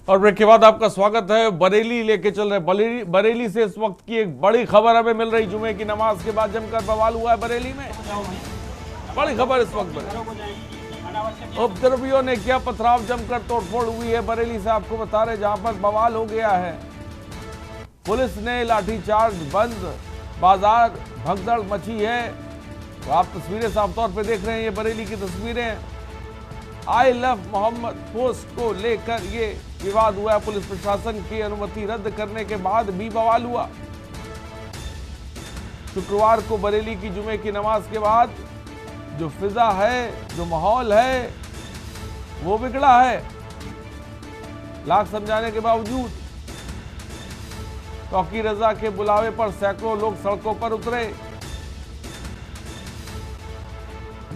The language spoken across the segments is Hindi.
और ब्रेक के बाद आपका स्वागत है। बरेली लेके चल रहे बरेली से इस वक्त की एक बड़ी खबर हमें मिल रही। जुमे की नमाज के बाद जमकर बवाल हुआ है बरेली में। बड़ी खबर इस वक्त में उपद्रवियों ने किया पथराव, जमकर तोड़फोड़ हुई है बरेली से। आपको बता रहे जहां पर बवाल हो गया है, पुलिस ने लाठीचार्ज, बंद बाजार, भगदड़ मची है। तो आप तस्वीरें साफ तौर पे देख रहे हैं, ये बरेली की तस्वीरें। आई लव मोहम्मद पोस्ट को लेकर ये विवाद हुआ है। पुलिस प्रशासन की अनुमति रद्द करने के बाद भी बवाल हुआ। शुक्रवार को बरेली की जुमे की नमाज के बाद जो फिजा है, जो माहौल है, वो बिगड़ा है। लाख समझाने के बावजूद तौकी रजा के बुलावे पर सैकड़ों लोग सड़कों पर उतरे।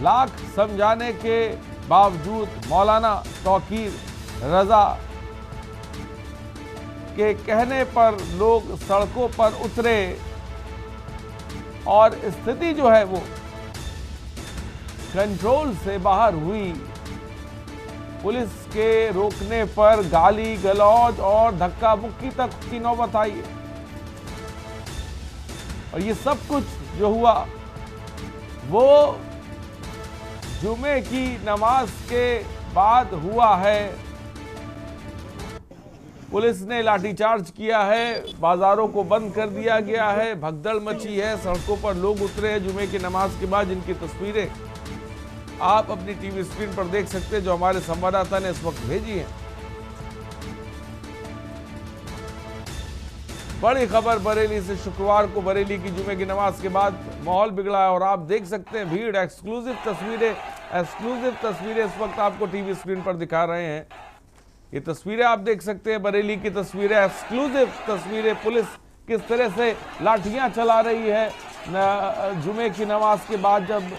लाख समझाने के बावजूद मौलाना तौकीर रजा के कहने पर लोग सड़कों पर उतरे और स्थिति जो है वो कंट्रोल से बाहर हुई। पुलिस के रोकने पर गाली गलौज और धक्का मुक्की तक की नौबत आई। और ये सब कुछ जो हुआ वो जुमे की नमाज के बाद हुआ है। पुलिस ने लाठीचार्ज किया है, बाजारों को बंद कर दिया गया है, भगदड़ मची है, सड़कों पर लोग उतरे हैं जुमे की नमाज के बाद। जिनकी तस्वीरें आप अपनी टीवी स्क्रीन पर देख सकते हैं, जो हमारे संवाददाता ने इस वक्त भेजी है। बड़ी खबर बरेली से। शुक्रवार को बरेली की जुमे की नमाज के बाद माहौल बिगड़ा है और आप देख सकते हैं भीड़। एक्सक्लूसिव तस्वीरें इस वक्त आपको टीवी स्क्रीन पर दिखा रहे हैं। ये तस्वीरें आप देख सकते हैं, बरेली की तस्वीरें, एक्सक्लूसिव तस्वीरें। पुलिस किस तरह से लाठियां चला रही है जुमे की नमाज के बाद। जब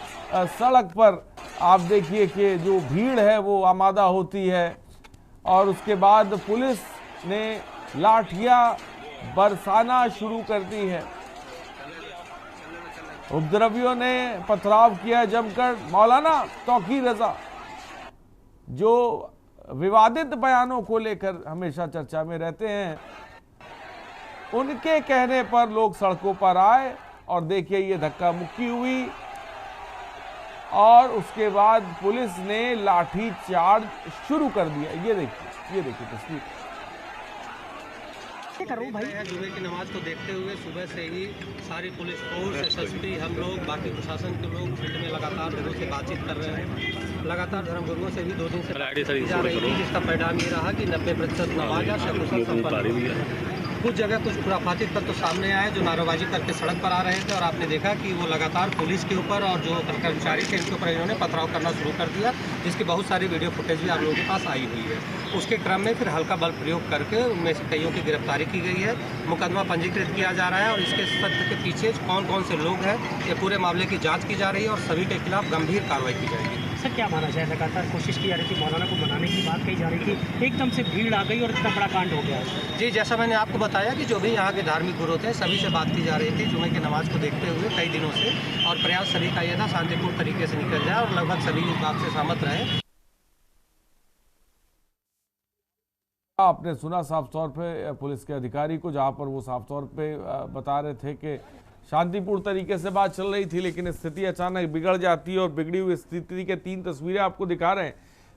सड़क पर आप देखिए कि जो भीड़ है वो आमादा होती है और उसके बाद पुलिस ने लाठियां बरसाना शुरू कर दी है। उपद्रवियों ने पथराव किया जमकर। मौलाना तौकीर रजा जो विवादित बयानों को लेकर हमेशा चर्चा में रहते हैं, उनके कहने पर लोग सड़कों पर आए और देखिए ये धक्का मुक्की हुई और उसके बाद पुलिस ने लाठी चार्ज शुरू कर दिया। ये देखिए तस्वीर। जुमे की नमाज को देखते हुए सुबह से ही सारी पुलिस फोर्स, एसएसपी, हम लोग, बाकी प्रशासन के लोग फील्ड में लगातार लोगों से बातचीत कर रहे हैं। लगातार धर्मगुरुओं से भी 2 दिन से जा रही थी, जिसका परिणाम ये रहा कि 90% नमाज सकुशल संपन्न। कुछ जगह कुछ खुराफाती तत्व सामने आए जो नारेबाजी करके सड़क पर आ रहे थे और आपने देखा कि वो लगातार पुलिस के ऊपर और जो कर्मचारी थे इनके ऊपर इन्होंने पथराव करना शुरू कर दिया, जिसकी बहुत सारी वीडियो फुटेज भी आप लोगों के पास आई हुई है। उसके क्रम में फिर हल्का बल प्रयोग करके उनमें से कईयों की गिरफ्तारी की गई है। मुकदमा पंजीकृत किया जा रहा है और इसके सत्य के पीछे कौन कौन से लोग हैं, ये पूरे मामले की जाँच की जा रही है और सभी के खिलाफ गंभीर कार्रवाई की जाएगी। सर क्या माना जाए, लगातार कोशिश की जा रही थी, मौलाना को मनाने की बात कही जा रही थी, एकदम से भीड़ आ गई और इतना बड़ा कांड हो गया। जी, जैसा मैंने आपको बताया कि जो भी यहाँ के धार्मिक गुरु थे सभी से बात की जा रही थी जुमे की नमाज को देखते हुए कई दिनों से, और प्रयास सभी का यह था शांतिपूर्ण तरीके से निकल जाए और लगभग सभी इस बात से सहमत रहे। आपने सुना साफ तौर पे पुलिस के अधिकारी को, जहां पर वो साफ तौर पे बता रहे थे कि शांतिपूर्ण तरीके से बात चल रही थी, लेकिन स्थिति अचानक बिगड़ जाती है। और बिगड़ी हुई स्थिति के 3 तस्वीरें आपको दिखा रहे हैं।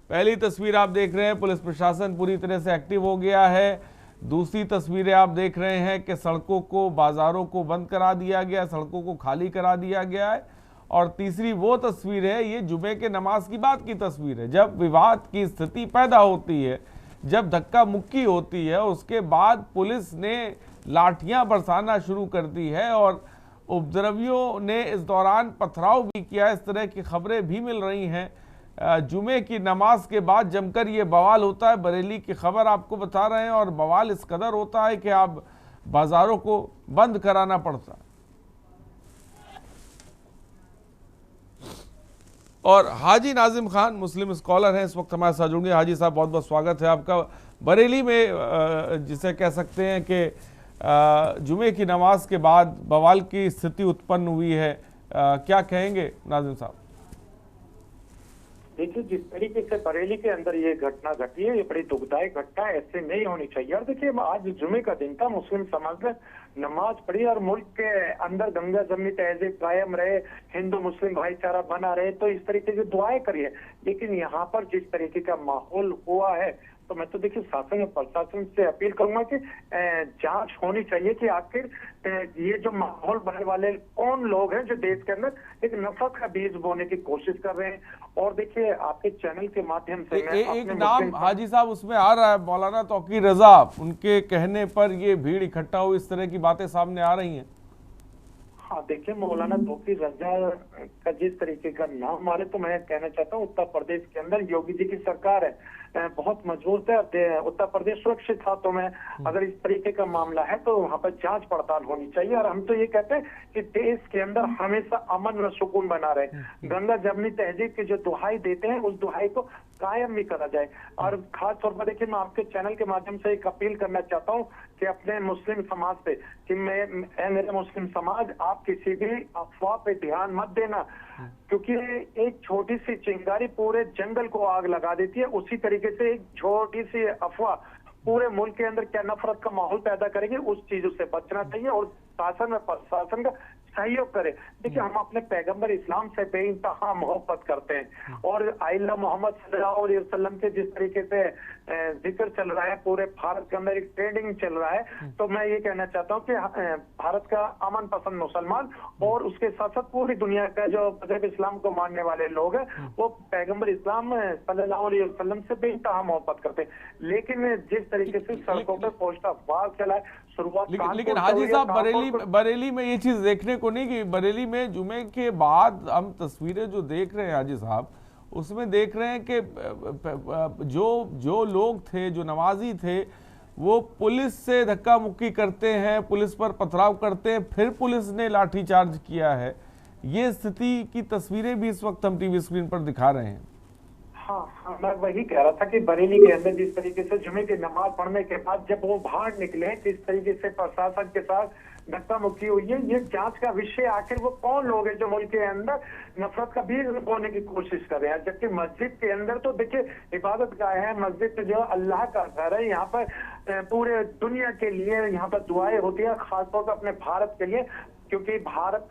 पहली तस्वीर आप देख रहे हैं, पुलिस प्रशासन पूरी तरह से एक्टिव हो गया है। दूसरी तस्वीरें आप देख रहे हैं कि सड़कों को, बाजारों को बंद करा दिया गया, सड़कों को खाली करा दिया गया है। और तीसरी वो तस्वीर है, ये जुमे के नमाज की बात की तस्वीर है। जब विवाद की स्थिति पैदा होती है, जब धक्का मुक्की होती है, उसके बाद पुलिस ने लाठियां बरसाना शुरू कर दी है और उपद्रवियों ने इस दौरान पथराव भी किया। इस तरह की खबरें भी मिल रही हैं। जुमे की नमाज के बाद जमकर ये बवाल होता है। बरेली की खबर आपको बता रहे हैं और बवाल इस कदर होता है कि आप बाजारों को बंद कराना पड़ता है। और हाजी नाजिम खान मुस्लिम स्कॉलर हैं, इस वक्त हमारे साथ जुड़ेंगे। हाजी साहब, बहुत बहुत स्वागत है आपका। बरेली में जिसे कह सकते हैं कि जुमे की नमाज के बाद बवाल की स्थिति उत्पन्न हुई है, क्या कहेंगे नाजिम साहब? देखिए, जिस तरीके से बरेली के अंदर ये घटना घटी है, ये बड़ी दुखदायक घटना है, ऐसे नहीं होनी चाहिए। और देखिए, आज जुमे का दिन था, मुस्लिम समाज ने नमाज पढ़ी और मुल्क के अंदर गंगा जमनी तहजीब कायम रहे, हिंदू मुस्लिम भाईचारा बना रहे, तो इस तरीके की दुआएं करिए। लेकिन यहाँ पर जिस तरीके का माहौल हुआ है, तो मैं तो देखिए शासन और प्रशासन से अपील करूंगा कि जांच होनी चाहिए कि आखिर ये जो माहौल बनने वाले कौन लोग हैं जो देश के अंदर एक नफरत का बीज बोने की कोशिश कर रहे हैं। और देखिए, आपके चैनल के माध्यम से मैं एक नाम हाजी साहब उसमें आ रहा है, मौलाना तौकीर रजा, उनके कहने पर ये भीड़ इकट्ठा हो, इस तरह की बातें सामने आ रही हैं। हाँ, देखिए, मौलाना तौकीर रजा का जिस तरीके का नाम मारे, तो मैं कहना चाहता हूँ उत्तर प्रदेश के अंदर योगी जी की सरकार है, बहुत मजबूत है, उत्तर प्रदेश सुरक्षित था। तो मैं अगर इस तरीके का मामला है तो वहाँ पर जांच पड़ताल होनी चाहिए। और हम तो ये कहते हैं कि देश के अंदर हमेशा अमन व सुकून बना रहे। गंगा जमनी तहजीब की जो दुहाई देते हैं, उस दुहाई को कायम भी करा जाए। और खास तौर पर देखिए, मैं आपके चैनल के माध्यम से एक अपील करना चाहता हूँ कि अपने मुस्लिम समाज से कि मेरे मुस्लिम समाज, आप किसी भी अफवाह पे ध्यान मत देना, क्योंकि एक छोटी सी चिंगारी पूरे जंगल को आग लगा देती है। उसी तरीके से एक छोटी सी अफवाह पूरे मुल्क के अंदर क्या नफरत का माहौल पैदा करेगी, उस चीजों से बचना चाहिए और शासन और प्रशासन का सहयोग करे। देखिए, हम अपने पैगंबर इस्लाम से बेइंतहा मोहब्बत करते हैं और आइला मोहम्मद सल्लल्लाहु अलैहि वसल्लम के जिस तरीके से जिक्र चल रहा है, पूरे भारत के अंदर एक ट्रेंडिंग चल रहा है, तो मैं ये कहना चाहता हूँ कि भारत का अमन पसंद मुसलमान और उसके साथ साथ पूरी दुनिया का जो मजहब इस्लाम को मानने वाले लोग हैं, वो पैगंबर इस्लाम सल्लल्लाहु अलैहि वसल्लम से बेइंतहा मोहब्बत करते हैं। लेकिन जिस तरीके से सड़कों पर पोस्टर अफवाह चला है, लेकिन हाजी साहब, बरेली में ये चीज देखने को नहीं कि बरेली में जुमे के बाद हम तस्वीरें जो देख रहे हैं हाजी साहब, उसमें देख रहे हैं कि जो लोग थे, जो नमाजी थे, वो पुलिस से धक्का मुक्की करते हैं, पुलिस पर पथराव करते हैं, फिर पुलिस ने लाठीचार्ज किया है। ये स्थिति की तस्वीरें भी इस वक्त हम टीवी स्क्रीन पर दिखा रहे हैं। हाँ, मैं वही कह रहा था कि बरेली के अंदर जिस तरीके से जुमे की नमाज पढ़ने के बाद जब वो बाहर निकले, किस तरीके से प्रशासन के साथ धक्का मुक्की हुई है, ये जांच का विषय। आखिर वो कौन लोग हैं जो मुल्क के अंदर नफरत का बीज बोने की कोशिश कर रहे हैं। जबकि मस्जिद के अंदर तो देखिए इबादत गाह है, मस्जिद जो अल्लाह का घर है, यहाँ पर पूरे दुनिया के लिए यहाँ पर दुआएं होती है, खासतौर पर अपने भारत के लिए, क्योंकि भारत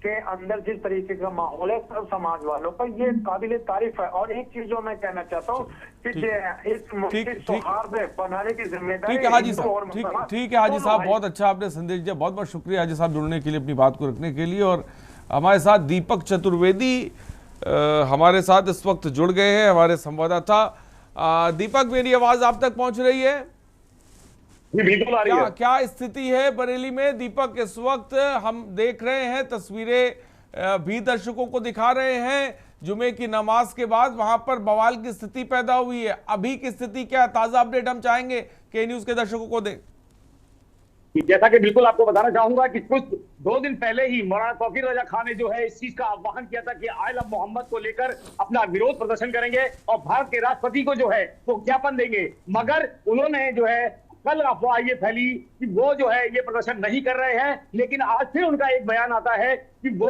के अंदर जिस तरीके का माहौल है सब समाज वालों का, ये काबिल तारीफ है। और एक चीज जो मैं कहना चाहता हूँ कि इस मुल्क सौहार्द बनाने की जिम्मेदारी ठीक है हाजी साहब, ठीक है हाजी साहब, बहुत अच्छा आपने संदेश दिया, बहुत बहुत शुक्रिया हाजी साहब जुड़ने के लिए, अपनी बात को रखने के लिए। और हमारे साथ दीपक चतुर्वेदी हमारे साथ इस वक्त जुड़ गए हैं, हमारे संवाददाता। दीपक, मेरी आवाज आप तक पहुंच रही है? बिल्कुल आ रही है। क्या स्थिति है बरेली में दीपक? इस वक्त हम देख रहे हैं, तस्वीरें भी दर्शकों को दिखा रहे हैं, जुमे की नमाज के बाद वहां पर बवाल की स्थिति पैदा हुई है। अभी की स्थिति क्या है? ताजा अपडेट हम चाहेंगे के न्यूज के दर्शकों को दें। जैसा कि बिल्कुल आपको बताना चाहूंगा कि कुछ 2 दिन पहले ही मौलाना तौकीर रजा खान ने जो है इस चीज का आह्वान किया था कि आइला मोहम्मद को लेकर अपना विरोध प्रदर्शन करेंगे और भारत के राष्ट्रपति को जो है वो ज्ञापन देंगे। मगर उन्होंने जो है कल अफवाह ये फैली कि वो जो है ये प्रदर्शन नहीं कर रहे हैं, लेकिन आज फिर उनका एक बयान आता है कि वो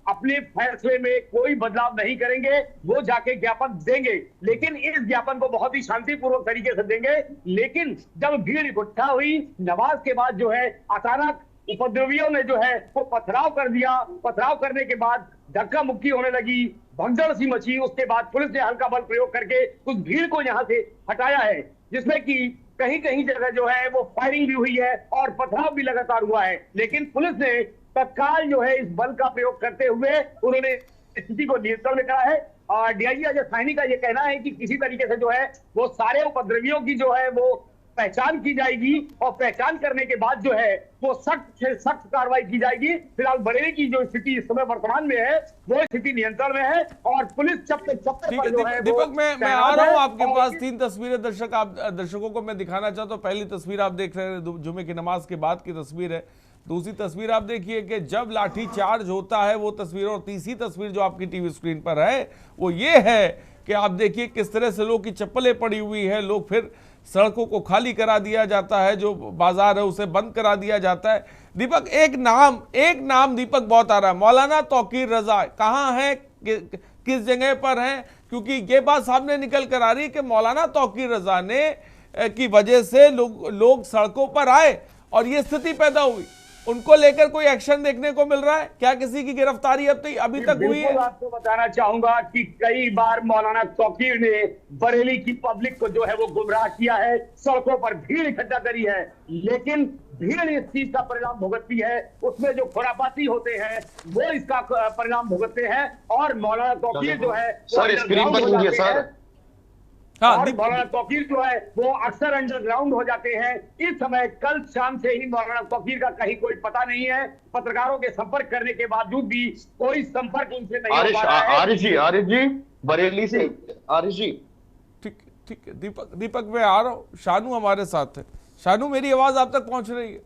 अपने फैसले में कोई बदलाव नहीं करेंगे, वो जाके ज्ञापन देंगे, लेकिन इस ज्ञापन को बहुत ही शांतिपूर्वक तरीके से देंगे। लेकिन जब भीड़ इकट्ठा हुई नमाज के बाद जो है अचानक उपद्रवियों ने जो है वो पथराव कर दिया। पथराव करने के बाद धक्का मुक्की होने लगी, भगदड़ सी मची। उसके बाद पुलिस ने हल्का बल प्रयोग करके उस भीड़ को यहाँ से हटाया है, जिसमें कि कहीं कहीं जगह जो है वो फायरिंग भी हुई है और पथराव भी लगातार हुआ है। लेकिन पुलिस ने तत्काल जो है इस बल का प्रयोग करते हुए उन्होंने स्थिति को नियंत्रण में करा है। और डीआईजी अजय साहनी का ये कहना है कि किसी तरीके से जो है वो सारे उपद्रवियों की जो है वो पहचान की जाएगी और पहचान करने के बाद जो है वो सख्त से सख्त कार्रवाई की जाएगी। फिलहाल बरेली की जो स्थिति इस समय वर्तमान में है वो स्थिति नियंत्रण में है और पुलिस चप्पे पर जो है। दीपक, मैं आ रहा हूं आपके पास। 3 तस्वीरें दर्शकों को मैं दिखाना चाहता हूं। पहली तस्वीर आप देख रहे हैं जुमे की नमाज के बाद की तस्वीर है। दूसरी तस्वीर आप देखिए कि जब लाठी चार्ज होता है वो तस्वीर। और तीसरी तस्वीर जो आपकी टीवी स्क्रीन पर है वो ये है कि आप देखिए किस तरह से लोग की चप्पलें पड़ी हुई है, लोग फिर सड़कों को खाली करा दिया जाता है, जो बाजार है उसे बंद करा दिया जाता है। दीपक, एक नाम दीपक बहुत आ रहा है, मौलाना तौकीर रजा कहाँ है, किस जगह पर हैं, क्योंकि ये बात सामने निकल कर आ रही है कि मौलाना तौकीर रजा ने की वजह से लोग सड़कों पर आए और ये स्थिति पैदा हुई। उनको लेकर कोई एक्शन देखने को मिल रहा है क्या? किसी की गिरफ्तारी अभी तक हुई है? आपको बताना चाहूंगा कि कई बार मौलाना तौकीर ने बरेली की पब्लिक को जो है वो गुमराह किया है, सड़कों पर भीड़ इकट्ठा करी है, लेकिन भीड़ इस चीज का परिणाम भुगतती है, उसमें जो खुरापाती होते हैं वो इसका परिणाम भुगतते हैं और मौलाना तौकीर जो है सर स्क्रीन पर लीजिए सर। हाँ, और मौलाना तौकीर जो है वो अक्सर अंडरग्राउंड हो जाते हैं। इस समय कल शाम से ही मौलाना तौकीर का कहीं कोई पता नहीं है। पत्रकारों के संपर्क करने के बावजूद भी कोई संपर्क उनसे नहीं हो पा रहा है। आरिश जी बरेली से आरिश जी। ठीक है दीपक मैं आ रहा हूँ। शानू हमारे साथ है। शानू मेरी आवाज आप तक पहुंच रही है?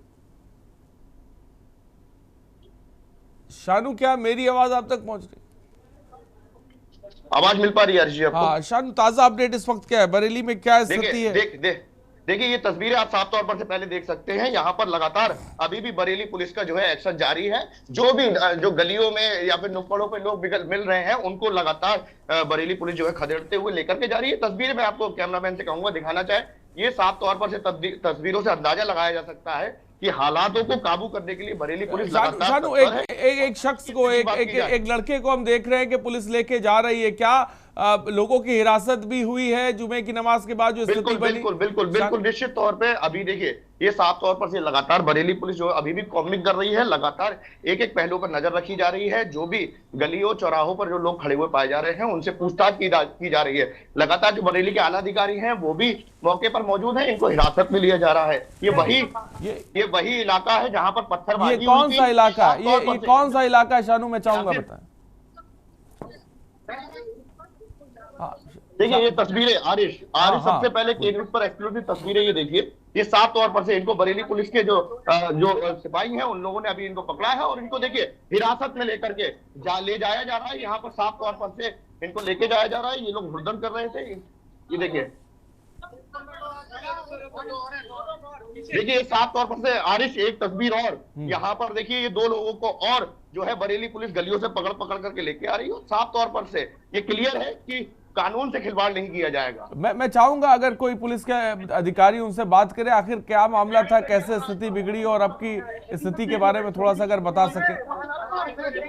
शानू क्या मेरी आवाज आप तक पहुंच रही है? आवाज मिल पा रही है आरिश जी आपको? हाँ शानू, ताजा अपडेट इस वक्त क्या है? बरेली में क्या स्थिति है? देखिए ये तस्वीरें आप साफ तौर पर से पहले देख सकते हैं। यहाँ पर लगातार अभी भी बरेली पुलिस का जो है एक्शन जारी है। जो गलियों में या फिर नुक्कड़ों पे लोग मिल रहे हैं उनको लगातार बरेली पुलिस जो है खदेड़ते हुए लेकर के जा रही है। तस्वीर में आपको कैमरामैन से कहूंगा दिखाना चाहे, ये साफ तौर पर से तस्वीरों से अंदाजा लगाया जा सकता है कि हालातों को काबू करने के लिए बरेली पुलिस लगातार एक शख्स को एक लड़के को हम देख रहे हैं कि पुलिस लेके जा रही है। क्या लोगों की हिरासत भी हुई है जुमे की नमाज के बाद जो स्थिति बनी? बिल्कुल निश्चित तौर पे अभी देखिए ये साफ तौर पर से लगातार बरेली पुलिस जो अभी भी कॉम्बिंग कर रही है, लगातार एक एक पहलू पर नजर रखी जा रही है। जो भी गलियों चौराहों पर जो लोग खड़े हुए पाए जा रहे हैं उनसे पूछताछ की जा रही है। लगातार जो बरेली के आला अधिकारी हैं वो भी मौके पर मौजूद हैं, इनको हिरासत में लिया जा रहा है। ये वही इलाका है जहां पर पत्थरबाजी। कौन सा इलाका? ये कौन सा इलाका है शानू, मैं चाहूंगा बताएं। देखिए ये तस्वीरें आरिश सबसे पहले केंद्र पर एक्सक्लूसिव तस्वीरें ये देखिए। ये साफ तौर पर से इनको बरेली पुलिस के जो सिपाही हैं उन लोगों ने अभी इनको पकड़ा है और इनको देखिए हिरासत में लेकर के ले जाया जा रहा है। यहाँ पर साफ तौर पर से इनको लेके जाया जा रहा है। ये लोग हुड़दंग कर रहे थे, ये देखिए साफ तौर पर से आरिश एक तस्वीर और यहाँ पर देखिए ये दो लोगों को और जो है बरेली पुलिस गलियों से पकड़ करके लेके आ रही है। साफ तौर पर से ये क्लियर है कि कानून से खिलवाड़ नहीं किया जाएगा। मैं चाहूंगा अगर कोई पुलिस के अधिकारी उनसे बात करे, आखिर क्या मामला था, कैसे स्थिति बिगड़ी और अब की स्थिति के बारे में थोड़ा सा अगर बता सके।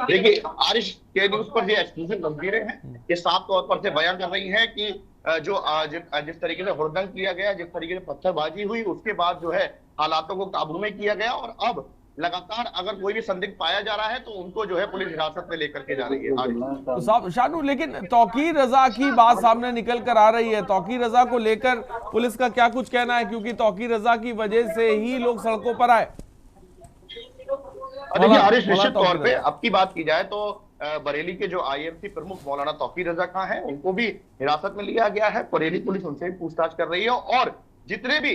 देखिए आरिश के न्यूज पर ये एक्सक्लूसिव तस्वीरें हैं, ये साफ तौर पर से बयान कर रही है कि जिस तरीके से हुड़दंग किया गया, जिस तरीके से पत्थरबाजी हुई, उसके बाद जो है हालातों को काबू में किया गया और अब लगातार अगर कोई भी संदिग्ध पाया जा रहा है तो उनको जो है पुलिस हिरासत में लेकर के जा रही है। तो साहब शानू, लेकिन तौकीर रजा की बात सामने निकल कर आ रही है। तौकीर रजा को लेकर पुलिस का क्या कुछ कहना है, क्योंकि तौकीर रजा की वजह से ही लोग सड़कों पर आए? देखिए आरिश निश्चित तौर पे अब की बात की जाए तो बरेली के जो आईएमसी प्रमुख मौलाना तौकीर रजा खां हैं उनको भी हिरासत में लिया गया है। बरेली पुलिस उनसे भी पूछताछ कर रही है और जितने भी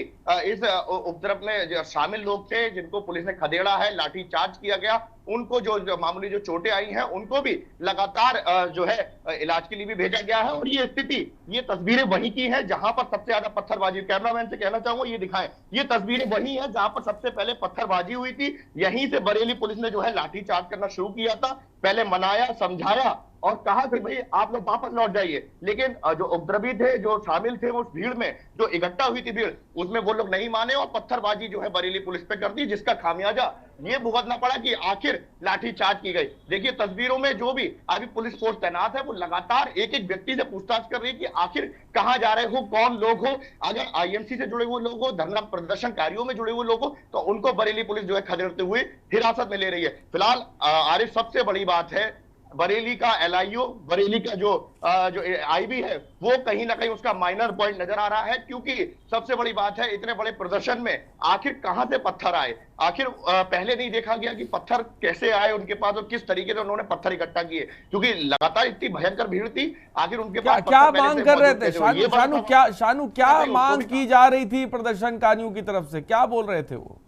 इस उपद्रव में शामिल लोग थे जिनको पुलिस ने खदेड़ा है, लाठी चार्ज किया गया, उनको जो मामूली जो चोटें आई हैं उनको भी लगातार जो है इलाज के लिए भी भेजा गया है। और ये स्थिति, ये तस्वीरें वहीं की है जहां पर सबसे ज्यादा पत्थरबाजी, कैमरामैन से कहना चाहूंगा ये दिखाएं, ये तस्वीरें वहीं है जहां पर सबसे पहले पत्थरबाजी हुई थी। यहीं से बरेली पुलिस ने जो है लाठी चार्ज करना शुरू किया था। पहले मनाया, समझाया और कहा कि भाई आप लोग वापस लौट जाइए, लेकिन जो उपद्रवी थे, जो शामिल थे उस भीड़ में, जो इकट्ठा हुई थी भीड़, उसमें वो लोग नहीं माने और पत्थरबाजी जो है बरेली पुलिस पे कर दी, जिसका खामियाजा ये भुगतना पड़ा कि आखिर लाठी चार्ज की गई। देखिए तस्वीरों में जो भी अभी पुलिस फोर्स तैनात है वो लगातार एक एक व्यक्ति से पूछताछ कर रही है कि आखिर कहां जा रहे हो, कौन लोग हो। अगर आईएमसी से जुड़े हुए लोग हो, धरना प्रदर्शनकारियों में जुड़े हुए लोग हो तो उनको बरेली पुलिस जो है खदेड़ते हुए हिरासत में ले रही है। फिलहाल आरिफ सबसे बड़ी बात है बरेली का एलआईओ, बरेली का जो आईबी है वो कहीं ना कहीं उसका माइनर पॉइंट नजर आ रहा है, क्योंकि सबसे बड़ी बात है इतने बड़े प्रदर्शन में आखिर कहां से पत्थर आए। आखिर पहले नहीं देखा गया कि पत्थर कैसे आए उनके पास और किस तरीके से उन्होंने पत्थर इकट्ठा किए, क्योंकि लगातार इतनी भयंकर भीड़ थी। आखिर उनके पास क्या मांग कर रहे थे शानू, क्या मांग की जा रही थी प्रदर्शनकारियों की तरफ से, क्या बोल रहे थे वो?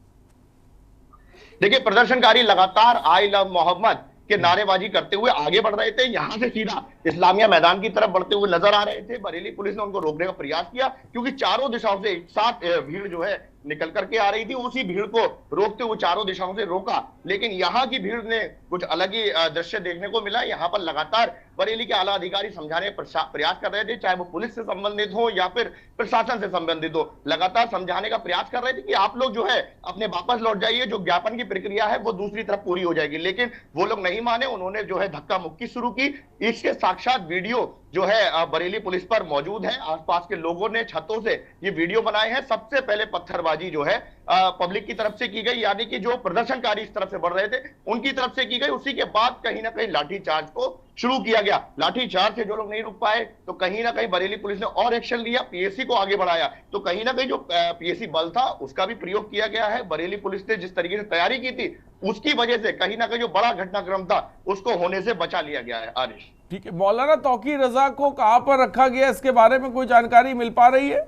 देखिए प्रदर्शनकारी लगातार आई लव मोहम्मद के नारेबाजी करते हुए आगे बढ़ रहे थे। यहां से सीधा इस्लामिया मैदान की तरफ बढ़ते हुए नजर आ रहे थे। बरेली पुलिस ने उनको रोकने का प्रयास किया क्योंकि चारों दिशाओं से एक साथ भीड़ जो है निकल करके आ रही थी। उसी भीड़ को रोकते हुए चारों दिशाओं से रोका, लेकिन यहाँ की भीड़ ने कुछ अलग ही दृश्य देखने को मिला। यहाँ पर लगातार बरेली के आला अधिकारी समझाने का प्रयास कर रहे थे, चाहे वो पुलिस से संबंधित हो या फिर प्रशासन से संबंधित हो। लगातार समझाने का प्रयास कर रहे थे कि आप लोग जो है अपने वापस लौट जाइए, जो ज्ञापन की प्रक्रिया है वो दूसरी तरफ पूरी हो जाएगी, लेकिन वो लोग नहीं माने। उन्होंने जो है धक्का मुक्की शुरू की। इसके साक्षात वीडियो जो है बरेली पुलिस पर मौजूद है। आसपास के लोगों ने छतों से ये वीडियो बनाए हैं। सबसे पहले पत्थरबाजी जो है पब्लिक की तरफ से की गई, यानी कि जो प्रदर्शनकारी इस तरफ से बढ़ रहे थे उनकी तरफ से की गई। उसी के बाद कहीं ना कहीं लाठीचार्ज को शुरू किया गया। लाठीचार्ज से जो लोग नहीं रुक पाए तो कहीं ना कहीं बरेली पुलिस ने और एक्शन लिया, पीएसी को आगे बढ़ाया। तो कहीं ना कहीं जो पीएसी बल था उसका भी प्रयोग किया गया है। बरेली पुलिस ने जिस तरीके से तैयारी की थी उसकी वजह से कहीं ना कहीं जो बड़ा घटनाक्रम था उसको होने से बचा लिया गया है। आरिश, ठीक है, मौलाना तौकीर रजा को कहां पर रखा गया, इसके बारे में कोई जानकारी मिल पा रही है?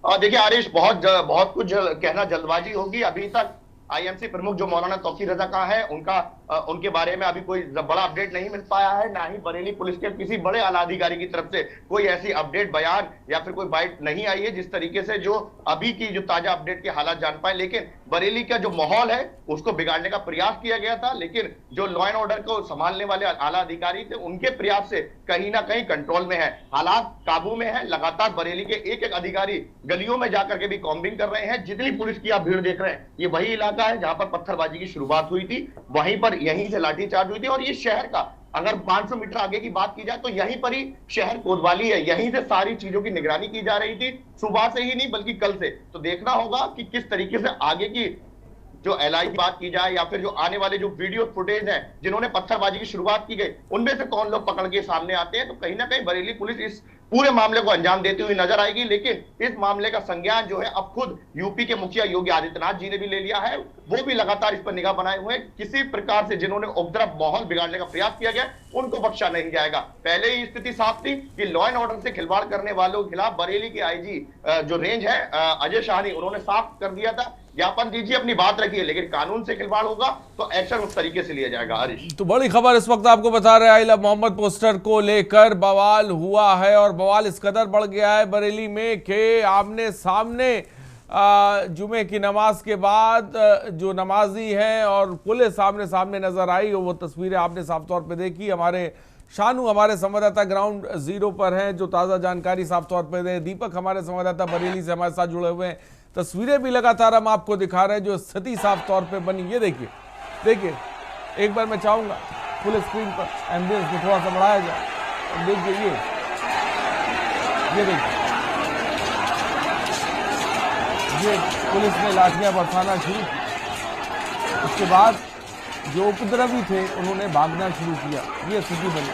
देखिए आरिश, बहुत कुछ कहना जल्दबाजी होगी। अभी तक आईएमसी प्रमुख जो मौलाना तौकीर रजा का है उनके बारे में अभी कोई बड़ा अपडेट नहीं मिल पाया है। ना ही बरेली पुलिस के किसी बड़े आला अधिकारी की तरफ से कोई ऐसी अपडेट बयान या फिर कोई बाइट नहीं आई है जिस तरीके से जो अभी की जो ताजा अपडेट के हालात जान पाए। लेकिन बरेली का जो माहौल है उसको बिगाड़ने का प्रयास किया गया था, लेकिन जो लॉ एंड ऑर्डर को संभालने वाले आला अधिकारी थे उनके प्रयास से कहीं ना कहीं कंट्रोल में है, हालात काबू में है। लगातार बरेली के एक एक अधिकारी गलियों में जाकर के भी कॉम्बिंग कर रहे हैं। जितनी पुलिस की आप भीड़ देख रहे हैं ये वही इलाका है जहां पर पत्थरबाजी की शुरुआत हुई थी, वहीं पर यहीं से लाठीचार्ज हुई थी। और ये शहर का अगर 500 मीटर आगे की बात की जाए तो यहीं पर ही शहर कोतवाली है, यहीं से सारी चीजों की निगरानी की जा रही थी, सुबह से ही नहीं बल्कि कल से। तो देखना होगा कि किस तरीके से आगे की जो एलआई की बात की जाए या फिर जो आने वाले जो वीडियो फुटेज है जिन्होंने पत्थरबाजी की शुरुआत की गई उनमें से कौन लोग पकड़ के सामने आते हैं। तो कहीं ना कहीं बरेली पुलिस इस पूरे मामले को अंजाम देती हुई नजर आएगी। लेकिन इस मामले का संज्ञान जो है अब खुद यूपी के मुखिया योगी आदित्यनाथ जी ने भी ले लिया है। वो भी लगातार इस पर निगाह बनाए हुए हैं। किसी प्रकार से जिन्होंने उपद्रव माहौल बिगाड़ने का प्रयास किया गया उनको बख्शा नहीं जाएगा। पहले ही स्थिति साफ थी कि लॉ एंड ऑर्डर से खिलवाड़ करने वालों के खिलाफ बरेली के आईजी जो रेंज है अजय शाहनी, उन्होंने साफ कर दिया था ज्ञापन दीजिए, अपनी बात रखिए, लेकिन कानून से खिलवाड़ होगा तो एक्शन उस तरीके से लिया जाएगा। हरीश, तो बड़ी खबर इस वक्त आपको बता रहे हैं, आई लव मोहम्मद पोस्टर को लेकर बवाल हुआ है और बवाल इस कदर बढ़ गया है बरेली में कि आमने सामने जुमे की नमाज के बाद जो नमाजी हैं और पुलिस सामने सामने नजर आई, वो तस्वीरें आपने साफ तौर पे देखी। हमारे शानू हमारे संवाददाता ग्राउंड जीरो पर हैं जो ताज़ा जानकारी साफ तौर पे दे। दीपक हमारे संवाददाता बरेली से हमारे साथ जुड़े हुए हैं, तस्वीरें भी लगातार हम आपको दिखा रहे हैं जो स्थिति साफ तौर पे बनी। ये देखिए एक बार मैं चाहूंगा फुल स्क्रीन पर एम्बियंस को थोड़ा सा बढ़ाया जाए। देखिए ये देखिए ये पुलिस ने लाठियां बरसाना शुरू की, उसके बाद जो उपद्रवी थे उन्होंने भागना शुरू किया। ये स्थिति बनी।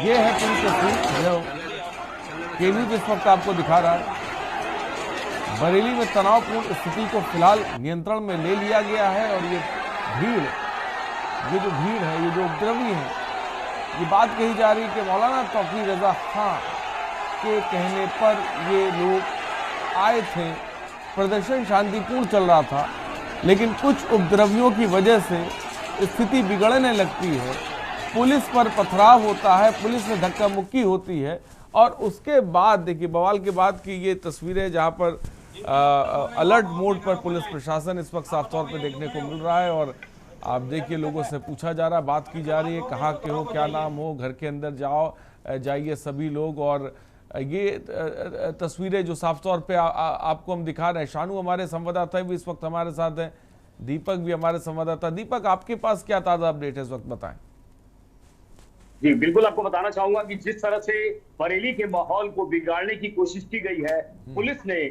ये है पूरी तस्वीर जो केवी जिस वक्त आपको दिखा रहा है। बरेली में तनावपूर्ण स्थिति को फिलहाल नियंत्रण में ले लिया गया है और ये जो भीड़ है, ये जो उपद्रवी है, ये बात कही जा रही है कि मौलाना तौकीर रजा खां के कहने पर ये लोग आए थे। प्रदर्शन शांतिपूर्ण चल रहा था, लेकिन कुछ उपद्रवियों की वजह से स्थिति बिगड़ने लगती है। पुलिस पर पथराव होता है, पुलिस में धक्का मुक्की होती है और उसके बाद देखिए बवाल के बाद की ये तस्वीरें जहां पर अलर्ट मोड पर पुलिस प्रशासन इस वक्त साफ तौर पर देखने को मिल रहा है। और आप देखिए लोगों से पूछा जा रहा है, बात की जा रही है, कहाँ के हो, क्या नाम हो, घर के अंदर जाइए सभी लोग। और ये तस्वीरें जो साफ तौर पे आपको हम दिखा रहे हैं। शानू हमारे संवाददाता भी इस वक्त हमारे साथ हैं, दीपक भी हमारे संवाददाता। दीपक, आपके पास क्या ताज़ा अपडेट है इस वक्त, बताएं। जी बिल्कुल, आपको बताना चाहूंगा कि जिस तरह से बरेली के माहौल को बिगाड़ने की कोशिश की गई है, पुलिस ने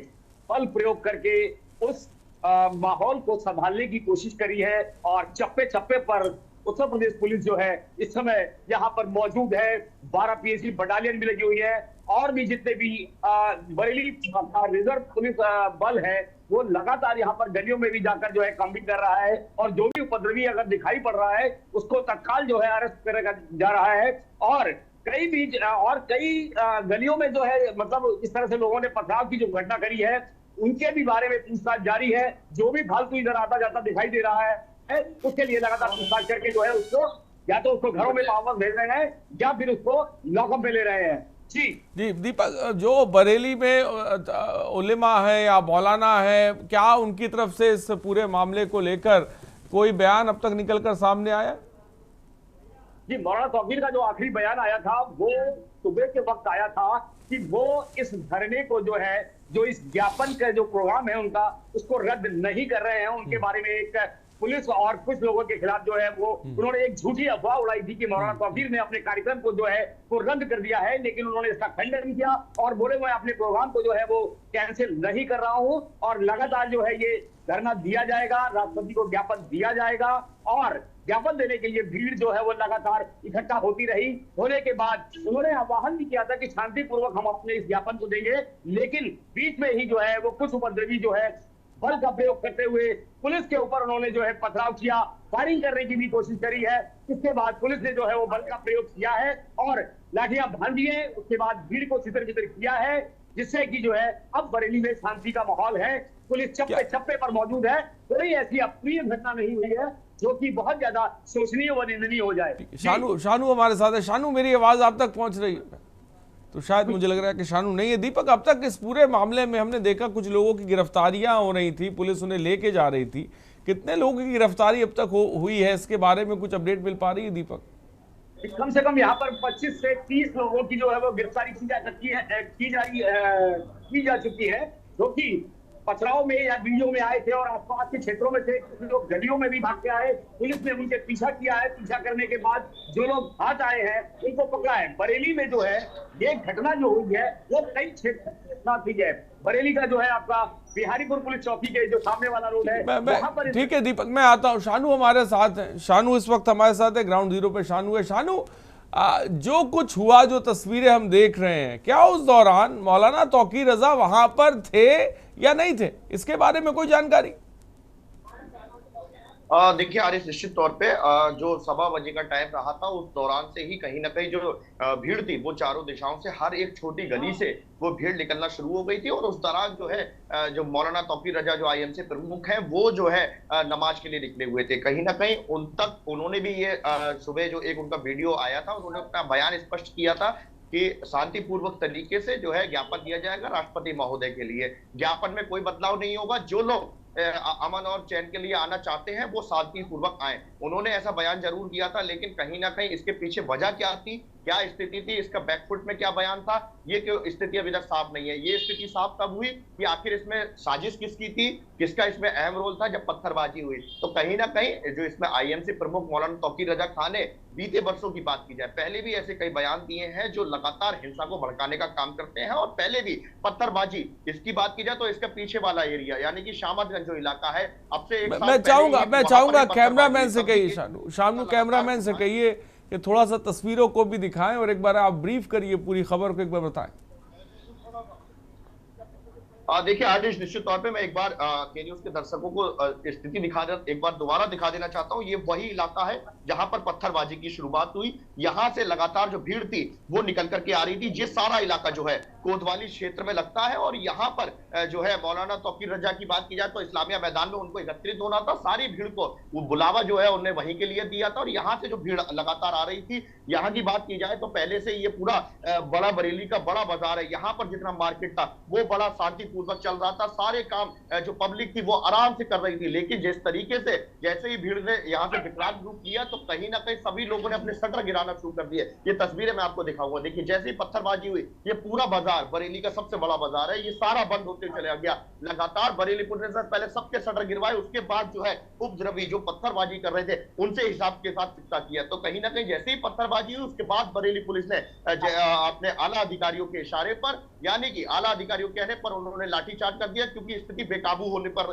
बल प्रयोग करके उस माहौल को संभालने की कोशिश करी है। और चप्पे चप्पे पर उत्तर प्रदेश पुलिस जो है इस समय यहाँ पर मौजूद है। 12 पीएसी बटालियन भी लगी हुई है और भी जितने भी बरेली रिजर्व पुलिस बल है वो लगातार यहाँ पर गलियों में भी जाकर जो है कॉम्बिंग कर रहा है। और जो भी उपद्रवी अगर दिखाई पड़ रहा है उसको तत्काल जो है अरेस्ट करेगा जा रहा है। और कई गलियों में जो है मतलब इस तरह से लोगों ने पथराव की जो घटना करी है उनके भी बारे में पूछताछ जारी है। जो भी फालतू इधर आता जाता दिखाई दे रहा है है, उसके लिए लगातार पूछताछ करके जो है उसको या तो उसको घरों में वापस भेज रहे हैं या फिर उसको लॉकअप में ले रहे हैं। जी दीपक, जो बरेली में उलेमा है या मौलाना है, क्या उनकी तरफ से इस पूरे मामले को लेकर कोई बयान अब तक निकलकर सामने आया? जी, मौलाना तौकीर का जो आखिरी बयान आया था वो सुबह के वक्त आया था कि वो इस धरने को जो है, जो इस ज्ञापन का जो प्रोग्राम है उनका, उसको रद्द नहीं कर रहे हैं। उनके बारे में एक पुलिस और कुछ लोगों के खिलाफ जो है वो उन्होंने एक झूठी अफवाह उड़ाई थी कि मौलाना तौकीर ने अपने कार्यक्रम को जो है वो रद्द कर दिया है, लेकिन उन्होंने इसका खंडन किया और बोले मैं अपने प्रोग्राम को जो है वो कैंसिल नहीं कर रहा हूं और लगातार जो है ये धरना दिया जाएगा, राष्ट्रपति को ज्ञापन दिया जाएगा। और ज्ञापन देने के लिए भीड़ जो है वो लगातार इकट्ठा होती रही। होने के बाद उन्होंने आह्वान भी किया था कि शांतिपूर्वक हम अपने इस ज्ञापन को देंगे, लेकिन बीच में ही जो है वो कुछ उपद्रवी जो है बल का प्रयोग करते हुए पुलिस के ऊपर उन्होंने जो है पथराव किया, फायरिंग करने की भी कोशिश करी है। इसके बाद पुलिस ने जो है वो बल का प्रयोग किया है और लाठियां भांज दी है। उसके बाद भीड़ को छितर-बितर किया है, जिससे कि जो है अब बरेली में शांति का माहौल है। पुलिस चप्पे चप्पे पर मौजूद है। कोई ऐसी अप्रिय घटना नहीं हुई है जो कि बहुत ज्यादा शोचनीय व निंदनीय हो जाए। शानू हमारे साथ है। शानू, मेरी आवाज आप तक पहुंच रही है? तो शायद मुझे लग रहा है कि शानू नहीं है। दीपक, अब तक इस पूरे मामले में हमने देखा कुछ लोगों की गिरफ्तारियां हो रही थी, पुलिस उन्हें लेके जा रही थी। कितने लोगों की गिरफ्तारी अब तक हुई है, इसके बारे में कुछ अपडेट मिल पा रही है दीपक? कम से कम यहाँ पर 25 से 30 लोगों की जो है वो गिरफ्तारी की जा चुकी है, जो कि पथराव में या वीडियो में आए थे और आसपास के क्षेत्रों में थे। कुछ लोग गलियों में भी भाग के आए, पुलिस ने उनके पीछा किया है। पीछा करने के बाद जो लोग हाथ आए हैं उनको पकड़ा है। बरेली में जो है ये घटना जो हुई है वो कई क्षेत्र के साथ हुई है। बरेली का जो है आपका बिहारीपुर पुलिस चौकी के जो सामने वाला रोड है वहां पर। ठीक है दीपक, मैं आता हूँ। शानू हमारे साथ है। शानू इस वक्त हमारे साथ है, ग्राउंड जीरो पे शानू है। शानू, जो कुछ हुआ, जो तस्वीरें हम देख रहे हैं, क्या उस दौरान मौलाना तौकीर रजा वहां पर थे या नहीं थे, इसके बारे में कोई जानकारी? देखिए आरिफ, निश्चित तौर पे जो 7:15 बजे का टाइम रहा था उस दौरान से ही कहीं ना कहीं जो भीड़ थी वो चारों दिशाओं से, हर एक छोटी गली से वो भीड़ निकलना शुरू हो गई थी। और उस दौरान जो है जो मौलाना तौकीर रजा जो आईएमसी प्रमुख हैं वो जो है नमाज के लिए निकले हुए थे। कहीं ना कहीं उन तक उन्होंने भी ये सुबह जो एक उनका वीडियो आया था, उन्होंने अपना बयान स्पष्ट किया था कि शांतिपूर्वक तरीके से जो है ज्ञापन दिया जाएगा राष्ट्रपति महोदय के लिए। ज्ञापन में कोई बदलाव नहीं होगा। जो लोग अमन और चैन के लिए आना चाहते हैं वो शांतिपूर्वक आए। उन्होंने ऐसा बयान जरूर किया था, लेकिन कहीं ना कहीं इसके पीछे वजह क्या थी, क्या स्थिति थी, इसका बैकफुट में क्या बयान था, ये क्यों स्थिति अभी तक साफ नहीं है। ये स्थिति साफ तब हुई कि आखिर इसमें साजिश किसकी थी, किसका इसमें अहम रोल था, जब पत्थरबाजी हुई। तो कहीं ना कहीं जो इसमें आईएमसी प्रमुख मौलाना तौकीर रजा खान ने बीते वर्षों की बात की जाए, पहले भी ऐसे कई बयान दिए हैं जो लगातार हिंसा को भड़काने का काम करते हैं। और पहले भी पत्थरबाजी इसकी बात की जाए तो इसका पीछे वाला एरिया यानी कि शामतगंज जो इलाका है, अब से मैं चाहूंगा कैमरामैन से कहिए, शानू कैमरामैन से कहिए कि थोड़ा सा तस्वीरों को भी दिखाएं और एक बार आप ब्रीफ करिए पूरी खबर को, एक बार बताएं। देखिए आदेश, निश्चित तौर पे मैं एक बार के न्यूज के दर्शकों को स्थिति एक बार दोबारा दिखा देना चाहता हूँ। ये वही इलाका है जहां पर पत्थरबाजी की शुरुआत हुई। यहां से लगातार जो भीड़ थी वो निकल करके आ रही थी। ये सारा इलाका जो है कोतवाली क्षेत्र में लगता है और यहाँ पर जो है मौलाना तौकीर रजा की बात की जाए तो इस्लामिया मैदान में उनको एकत्रित होना था। सारी भीड़ को वो बुलावा जो है उन्होंने वहीं के लिए दिया था और यहाँ से जो भीड़ लगातार आ रही थी, यहाँ की बात की जाए तो पहले से ये पूरा बड़ा बरेली का बड़ा बाजार है। यहाँ पर जितना मार्केट था वो बड़ा शांतिपूर्वक चल रहा था। सारे काम जो पब्लिक थी वो आराम से कर रही थी। लेकिन जिस तरीके से जैसे ही भीड़ ने यहाँ से विकराल रूप लिया तो कहीं ना कहीं सभी लोगों ने अपने शटर गिराना शुरू कर दिए। ये तस्वीरें मैं आपको दिखाऊंगा। देखिए जैसे ही पत्थरबाजी हुई, ये पूरा बाजार, बरेली का सबसे बड़ा बाजार है, ये सारा बंद होते चला गया। लगातार बरेली पुलिस ने पहले सबके शटर गिरवाए, उसके बाद जो है उपद्रवी जो पत्थरबाजी कर रहे थे उनसे हिसाब के साथ चिपका किया। तो कहीं ना कहीं जैसे ही पत्थरबाजी हुई उसके बाद बरेली पुलिस ने अपने आला अधिकारियों के इशारे पर, यानी कि आला अधिकारियों के कहने पर उन्होंने लाठीचार्ज कर दिया, क्योंकि स्थिति बेकाबू होने पर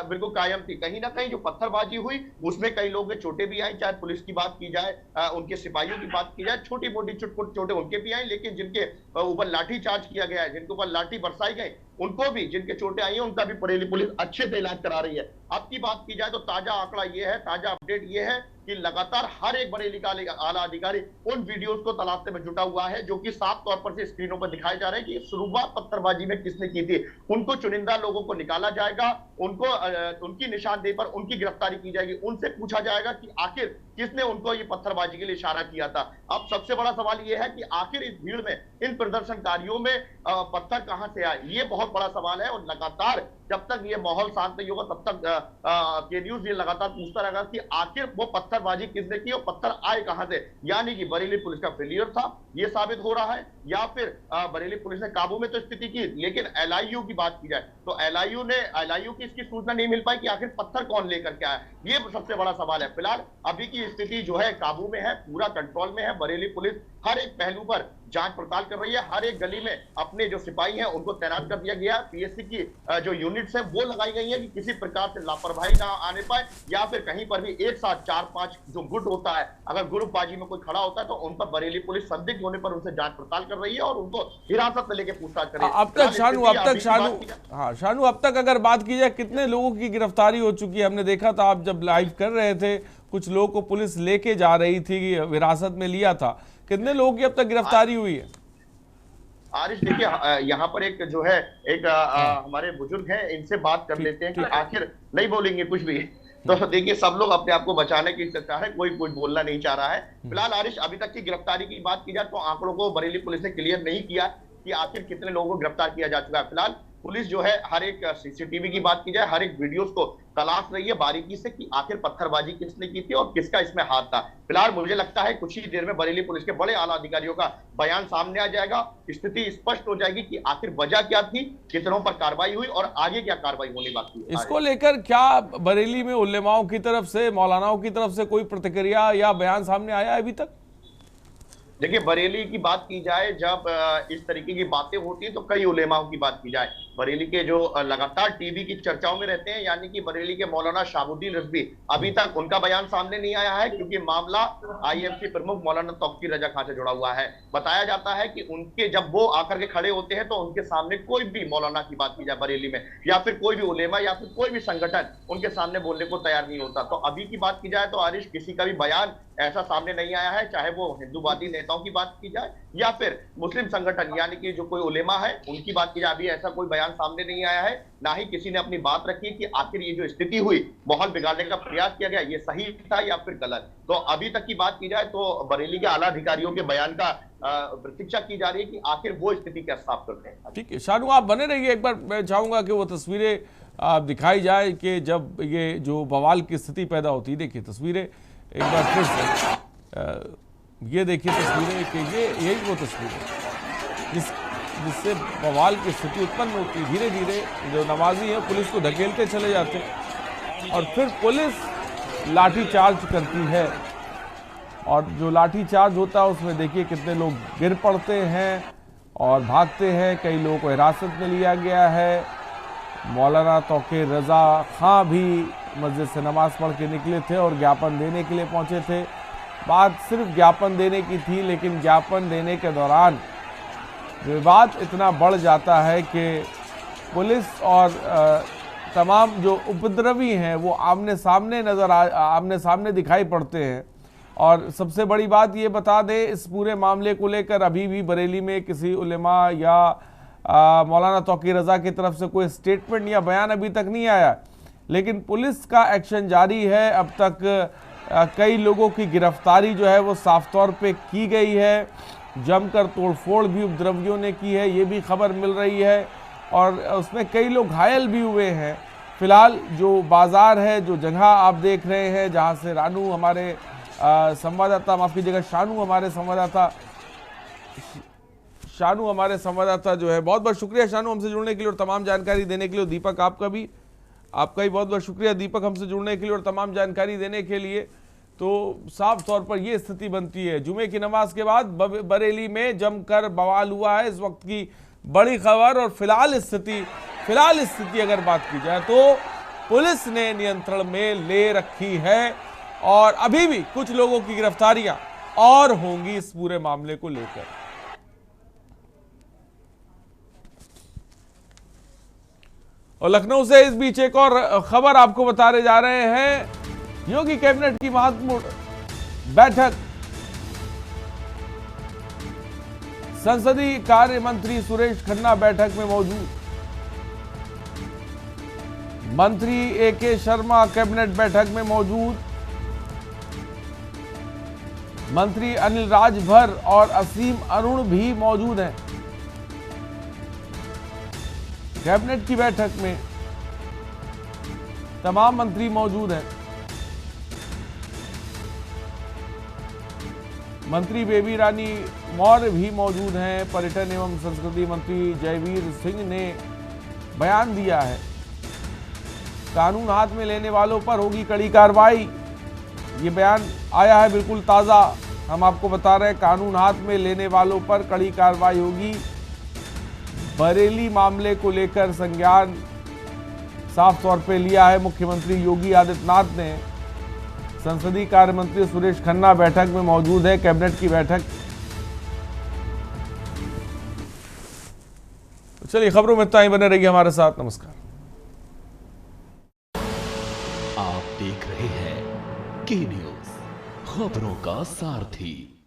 बिल्कुल कायम थी। कहीं ना कहीं जो पत्थरबाजी हुई उसमें कई लोगों के चोटें भी आई, चाहे पुलिस की बात की जाए, उनके सिपाहियों की बात की जाए, छोटी मोटी चुटपुट चोटें उनके भी आई। लेकिन जिनके ऊपर लाठीचार्ज किया गया है, जिनके ऊपर लाठी बरसाई गई, उनको भी, जिनके चोटें आई हैं उनका भी बरेली पुलिस अच्छे से इलाज करा रही है। अब की बात की जाए तो ताजा आंकड़ा ये है, ताजा अपडेट ये है कि लगातार हर एक बरेली का आला अधिकारी उन वीडियोस को तलाशने में जुटा हुआ है जो कि साफ तौर पर से स्क्रीनों पर दिखाए जा रहे हैं कि शुरुआत पत्थरबाजी में किसने की थी। उनको चुनिंदा लोगों को निकाला जाएगा, उनको उनकी निशानदेही पर उनकी गिरफ्तारी की जाएगी, उनसे पूछा जाएगा कि आखिर किसने उनको ये पत्थरबाजी के लिए इशारा किया था। अब सबसे बड़ा सवाल यह है कि आखिर इस भीड़ में इन प्रदर्शनकारियों में पत्थर कहां से आए, ये बहुत बड़ा सवाल है। और लगातार जब तक ये माहौल शांत नहीं होगा तब तक के न्यूज ये लगातार पूछता रहेगा कि आखिर वो पत्थरबाजी किसने की और पत्थर आए कहां से। यानी कि बरेली पुलिस का फेलियर था ये साबित हो रहा है, या फिर बरेली पुलिस ने काबू में तो स्थिति की, लेकिन एलआईयू की बात की जाए तो एलआईयू की इसकी सूचना नहीं मिल पाई कि आखिर पत्थर कौन लेकर के आया। ये सबसे बड़ा सवाल है। फिलहाल अभी की स्थिति जो है काबू में है, पूरा कंट्रोल में है। बरेली पुलिस हर एक पहलू पर जांच पड़ताल कर रही है, हर एक गली में अपने जो सिपाही हैं उनको तैनात कर दिया गया है। पीएससी की जो यूनिट्स है वो लगाई गई है कि किसी प्रकार से लापरवाही ना आने पाए, या फिर कहीं पर भी एक साथ 4-5 जो गुट होता है अगर ग्रुपबाजी में कोई खड़ा होता है तो उन पर बरेली पुलिस संदिग्ध होने पर उनसे जांच पड़ताल कर रही है और उनको हिरासत में लेके पूछताछ कर रही है। शानू अब तक अगर बात की जाए कितने लोगों की गिरफ्तारी हो चुकी है? हमने देखा था आप जब लाइव कर रहे थे कुछ लोगों को पुलिस लेके जा रही थी, हिरासत में लिया था, कितने लोगों की अब तक गिरफ्तारी हुई है? आरिश देखिए, यहाँ पर एक जो है एक हमारे बुजुर्ग हैं, इनसे बात कर लेते हैं कि आखिर नहीं बोलेंगे कुछ भी तो देखिए सब लोग अपने आप को बचाने की चर्चा है, कोई कुछ बोलना नहीं चाह रहा है। फिलहाल आरिश अभी तक की गिरफ्तारी की बात की जाए तो आंकड़ों को बरेली पुलिस ने क्लियर नहीं किया कि आखिर कितने लोगों को गिरफ्तार किया जा चुका है। फिलहाल पुलिस जो है हर एक सीसीटीवी की बात की जाए, हर एक वीडियोस को तलाश रही है बारीकी से कि आखिर पत्थरबाजी किसने की थी और किसका इसमें हाथ था। फिलहाल मुझे लगता है कुछ ही देर में बरेली पुलिस के बड़े आला अधिकारियों का बयान सामने आ जाएगा, स्थिति स्पष्ट हो जाएगी कि आखिर वजह क्या थी, कितनों पर कार्रवाई हुई और आगे क्या कार्रवाई होनी बाकी है। इसको लेकर क्या बरेली में उलेमाओं की तरफ से, मौलानाओं की तरफ से कोई प्रतिक्रिया या बयान सामने आया अभी तक? देखिए बरेली की बात की जाए, जब इस तरीके की बातें होती हैं तो कई उलेमाओं की बात की जाए, बरेली के जो लगातार टीवी की चर्चाओं में रहते हैं, यानी कि बरेली के मौलाना शाहबुद्दीन रिजवी, अभी तक उनका बयान सामने नहीं आया है क्योंकि मामला आईएमसी प्रमुख मौलाना तौकीर रजा खान से जुड़ा हुआ है। बताया जाता है कि उनके जब वो आकर के खड़े होते हैं तो उनके सामने कोई भी मौलाना की बात की जाए बरेली में, या फिर कोई भी उलेमा या फिर कोई भी संगठन उनके सामने बोलने को तैयार नहीं होता। तो अभी की बात की जाए तो आरिश किसी का भी बयान ऐसा सामने नहीं आया है, चाहे वो हिंदूवादी नेताओं की बात की जाए या फिर मुस्लिम संगठन यानी कि जो कोई उलेमा है उनकी बात की जाए, अभी ऐसा कोई बयान सामने नहीं आया है। ना ही किसी ने अपनी बात रखी कि आखिर ये जो स्थिति हुई, माहौल बिगाड़ने का प्रयास किया गया, ये सही था या फिर गलत। तो अभी तक की बात की जाए तो बरेली के आला अधिकारियों के बयान का प्रतीक्षा की जा रही है कि आखिर वो स्थिति क्या साफ करते हैं। ठीक है शानू, आप बने रहिए, एक बार मैं चाहूंगा कि वो तस्वीरें दिखाई जाए कि जब ये जो बवाल की स्थिति पैदा होती है। देखिए तस्वीरें एक बार फिर से, ये देखिए तस्वीरें कि ये यही वो तस्वीर है जिससे बवाल की स्थिति उत्पन्न होती है। धीरे धीरे जो नमाजी है पुलिस को धकेलते चले जाते हैं और फिर पुलिस लाठीचार्ज करती है, और जो लाठीचार्ज होता है उसमें देखिए कितने लोग गिर पड़ते हैं और भागते हैं। कई लोगों को हिरासत में लिया गया है। मौलाना तौकीर रजा खां भी मस्जिद से नमाज पढ़ के निकले थे और ज्ञापन देने के लिए पहुंचे थे। बात सिर्फ ज्ञापन देने की थी, लेकिन ज्ञापन देने के दौरान विवाद इतना बढ़ जाता है कि पुलिस और तमाम जो उपद्रवी हैं वो आमने सामने दिखाई पड़ते हैं। और सबसे बड़ी बात ये बता दें, इस पूरे मामले को लेकर अभी भी बरेली में किसी उलेमा या मौलाना तौकीर रजा की तरफ से कोई स्टेटमेंट या बयान अभी तक नहीं आया, लेकिन पुलिस का एक्शन जारी है। अब तक कई लोगों की गिरफ्तारी जो है वो साफ तौर पे की गई है। जमकर तोड़फोड़ भी उपद्रवियों ने की है, ये भी खबर मिल रही है, और उसमें कई लोग घायल भी हुए हैं। फिलहाल जो बाज़ार है, जो जगह आप देख रहे हैं जहां से रानू हमारे संवाददाता, माफ़ कीजिएगा शानू हमारे संवाददाता जो है, बहुत बहुत शुक्रिया शानू हमसे जुड़ने के लिए और तमाम जानकारी देने के लिए। दीपक आपका भी बहुत बहुत शुक्रिया दीपक हमसे जुड़ने के लिए और तमाम जानकारी देने के लिए। तो साफ तौर पर यह स्थिति बनती है। जुमे की नमाज के बाद बरेली में जमकर बवाल हुआ है, इस वक्त की बड़ी खबर। और फिलहाल स्थिति अगर बात की जाए तो पुलिस ने नियंत्रण में ले रखी है और अभी भी कुछ लोगों की गिरफ्तारियां और होंगी इस पूरे मामले को लेकर। और लखनऊ से इस बीच एक और खबर आपको बताने जा रहे हैं योगी कैबिनेट की महत्वपूर्ण बैठक। संसदीय कार्य मंत्री सुरेश खन्ना बैठक में मौजूद। मंत्री ए.के. शर्मा कैबिनेट बैठक में मौजूद। मंत्री अनिल राजभर और असीम अरुण भी मौजूद हैं कैबिनेट की बैठक में। तमाम मंत्री मौजूद हैं। मंत्री बेबी रानी मौर्य भी मौजूद हैं। पर्यटन एवं संस्कृति मंत्री जयवीर सिंह ने बयान दिया है, कानून हाथ में लेने वालों पर होगी कड़ी कार्रवाई। ये बयान आया है बिल्कुल ताज़ा, हम आपको बता रहे हैं, कानून हाथ में लेने वालों पर कड़ी कार्रवाई होगी। बरेली मामले को लेकर संज्ञान साफ तौर पे लिया है मुख्यमंत्री योगी आदित्यनाथ ने। संसदीय कार्य मंत्री सुरेश खन्ना बैठक में मौजूद है, कैबिनेट की बैठक। चलिए खबरों में इतना ही, बने रहिए हमारे साथ। नमस्कार। आप देख रहे हैं के न्यूज़, खबरों का सारथी।